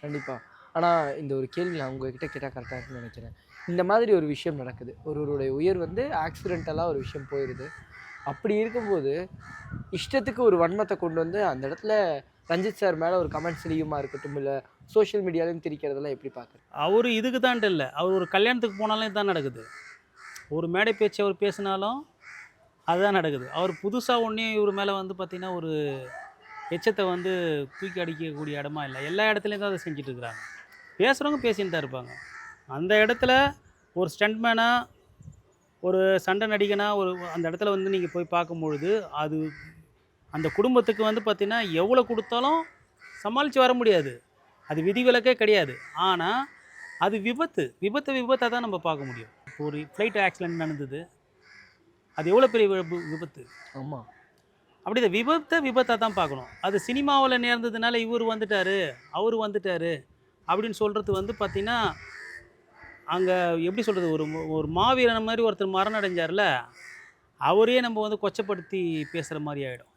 கண்டிப்பா. ஆனா, இந்த ஒரு கேள்வி நான் உங்ககிட்ட கேட்டா கரெக்ட்டா இருக்கும்னு நெனைக்கிறேன். இந்த மாதிரி ஒரு விஷயம் நடக்குது. ஒருவருடைய உயிர் வந்து ஆக்சிடென்டலா ஒரு விஷயம் போயிருது. அப்படி இருக்கும்போது, இஷ்டத்துக்கு ஒரு வன்மத்த கொண்டு வந்து அந்த இடத்துல ரஞ்சித் சார் மேல ஒரு கமெண்ட்ஸ்லயுமா இருக்கட்டும், இல்ல சோசியல் மீடியாலயும் திரிக்கிறதெல்லாம் எப்படி பார்க்குறீங்க? அவரு இதுக்கு தான்ட்டு இல்ல. அவர் ஒரு கல்யாணத்துக்கு போனாலும் இதான் நடக்குது. ஒரு மேடை பேச்சு அவர் பேசினாலும் அதுதான் நடக்குது. அவர் புதுசா ஒண்ணையும் இவரு மேல வந்து பார்த்தீங்கன்னா, ஒரு எச்சத்த வந்து தூக்கி அடிக்கக்கூடிய இடமா இல்ல. எல்லா இடத்துலயும் தான் அத செஞ்சுட்டு இருக்கிறாங்க. பேசுறவங்க பேசின்னு தான் இருப்பாங்க. அந்த இடத்துல ஒரு ஸ்டண்ட்மேனா, ஒரு சண்ட நடிகனா, அந்த இடத்துல வந்து நீங்க போய் பார்க்கும்பொழுது, அது அந்த குடும்பத்துக்கு வந்து பார்த்தீங்கன்னா, எவ்வளோ குடுத்தாலும் சமாளிச்சு வர முடியாது. அது விதிவிலக்கே கிடையாது. ஆனா, அது விபத்து. விபத்தா தான் நம்ம பார்க்க முடியும். இப்போ ஒரு ஃப்ளைட் ஆக்சிடென்ட் நடந்தது. அது எவ்வளோ பெரிய விபத்து. ஆமா. அப்படி இந்த விபத்தா தான் பார்க்கணும். அது சினிமாவுல நேர்ந்ததுனால இவரு வந்துட்டாரு, அவரு வந்துட்டாரு அப்படின்னு சொல்றது வந்து பார்த்தீங்கன்னா, அங்க எப்படி சொல்றது? ஒரு மாவீரன் மாரி ஒருத்தர் மரணம் அடைஞ்சார்ல, அவரையே நம்ம வந்து கொச்சப்படுத்தி பேசுற மாரி ஆயிடும்.